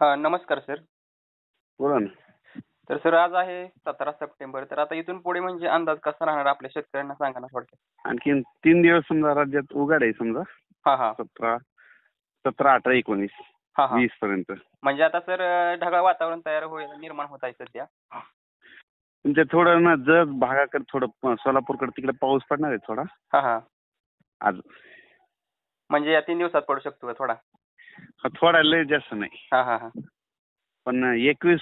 हां, नमस्कार सर. बोला ना. तर सर आज आहे 17 सप्टेंबर. तर आता इथून पुढे म्हणजे अंदाज कसा राहणार आपल्या शेतकऱ्यांना सांगा ना थोडक्यात? आणखीन 3 दिवस समजा राज्यात उघाड आहे समजा. हां, हां. 17, 17, 18, 19, हां, हां. 20 पर्यंत. म्हणजे आता सर ढगाळ वातावरण तयार निर्माण होत आहे सध्या. तुमच्या थोडं ना जत भागाकडे थोडं सोलापूरकडे तिकडे पाऊस पडणार आहे थोडा हां, हां. आज. म्हणजे या 3 दिवसात पडू शकतो का थोडा? थोडा लय जास्त नाही. हां, हां, हां. पण 21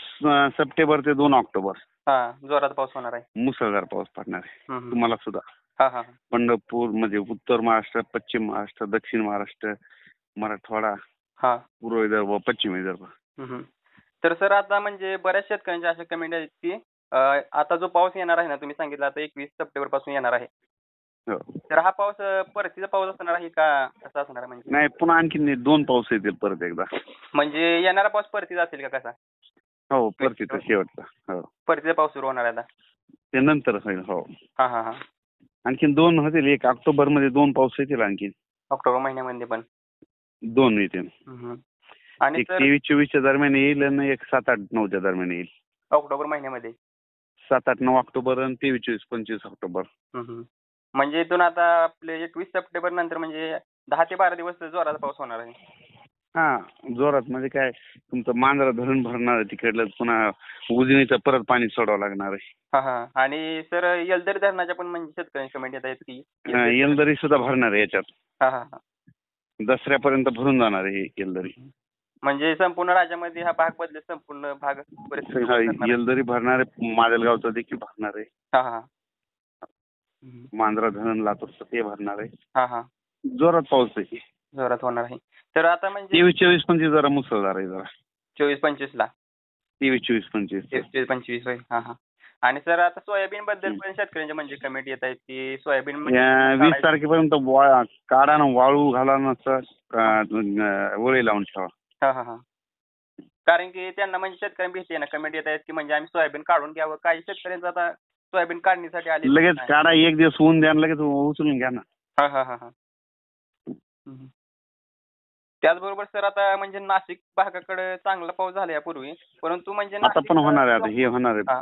सप्टेंबर ते 2 ऑक्टोबर हां, जोरात पाऊस होणार आहे. मुसळधार पाऊस पडणार आहे हं, हं. तुम्हाला सुद्धा. हां, हां, हां. पंढरपूर म्हणजे उत्तर महाराष्ट्र, पश्चिम महाराष्ट्र, दक्षिण महाराष्ट्र, मराठवाडा, हां. पूर्व विदर्भ, पश्चिम विदर्भ. हं, हं. तर सर आता म्हणजे बऱ्याच शेतकऱ्यांच्या अशा कमेंट आहेत की आता जो पाऊस येणार आहे ना, तुम्ही सांगितलं आता 21 सप्टेंबरपासून येणार आहे. हो. तर हा पाऊस परतीचा पाऊस असणार आहे का कसा असणार आहे म्हणजे? नाही, पुन्हा आणखीन 2 पाऊस येतील परत एकदा. म्हणजे येणारा पाऊस परतीचा असेल का कसा? हो, परतीचा शेवटचा. हो. परतीचा पाऊस सुरू होणार आहे आता. ते नंतर होईल. हो. हां, हां, हां. आणखीन 2 होतील. एक ऑक्टोबरमध्ये 2 पाऊस येतील आणखी. ऑक्टोबर महिन्यामध्ये पण. 2 येतील. हं, हं. आणि एक सर 23-24च्या दरम्यान येईल आणि एक 7-8-9च्या दरम्यान येईल. ऑक्टोबर महिन्यामध्ये. 7-8-9 ऑक्टोबर आणि 23-24-25 ऑक्टोबर. हं, हं. म्हणजे इथून आता आपले 21 सप्टेंबर नंतर म्हणजे 10 ते 12 दिवस जोराचा पाऊस होणार आहे. हां, जोरात म्हणजे काय तुमचं मांजरा धरण भरणार आहे तिकडलं, पुन्हा उजनीचं परत पाणी सोडावं लागणार आहे. हां, हां. आणि सर येलदरी धरणाच्या पण म्हणजे शेतकऱ्यांची कमेंट येत आहेत की येलदरी सुद्धा भरणार आहे याच्यात. हां, हां, हां. दसऱ्यापर्यंत भरून जाणार आहे ही येलदरी. म्हणजे संपूर्ण राज्यामध्ये हा भाग बदलेल संपूर्ण भाग परिस्थिती हा, करणार आहे. येलदरी भरणार आहे, माजलगावचं देखील भरणार आहे. हां, हां. हं. मांजरा धरण लातूरचं ते भरणार आहे. हां, हां. जोरात पाऊस आहे. जोरात होणार आहे. तर आता म्हणजे 23-24-25 जरा मुसळधार आहे जरा. 24-25 ला 23-24-25. 23-25 होय. हां, हां. आणि सर आता सोयाबीन बद्दल पण शेतकऱ्यांच्या म्हणजे कमेंट येत आहेत की सोयाबीन म्हणजे 20 तारखेपर्यंत काढा ना, वाळू घाला ना, वळी लावून ठेवा. हां, हां, हां. कारण की त्यांना म्हणजे शेतकऱ्यांना भीती आहे ना, कमेंट येत आहेत की म्हणजे आम्ही सोयाबीन काढून घ्यावं. काही शेतकऱ्यांचं आता सोयाबीन काढणीसाठी आले लगेच काढा, एक दिवस ऊन द्या आणि लगेच उचलून घ्या ना. हां, हां, हां, हां. हं, हं. त्याचबरोबर सर आता म्हणजे नाशिक भागाकडे चांगला पाऊस झाला यापूर्वी. परंतु म्हणजे आता पण होणार आहे. आता नाशिकला हे होणार आहे. हां.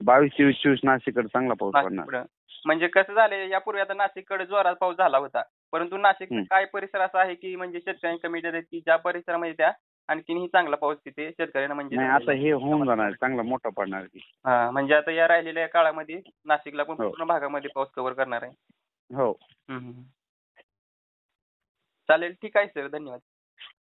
22-23-24 नाशिककडे चांगला पाऊस पडणार. नाशिककडं. म्हणजे कसं झालंय यापूर्वी आता नाशिककडे जोरात पाऊस झाला होता. परंतु नाशिकचा काय परिसर असा आहे की म्हणजे शेतकऱ्यांची कमेंट येते की ज्या परिसरामध्ये त्या आणखीनही चांगला पाऊस तिथे शेतकऱ्यांना म्हणजे नाही, आता हे होऊन जाणार आहे, चांगला मोठा पडणार आहे. हां, म्हणजे आता या राहिलेल्या काळामध्ये नाशिकला पण हो. पूर्ण भागामध्ये पाऊस कव्हर करणार आहे. हो. हं, हं. चालेल ठीक आहे सर. धन्यवाद.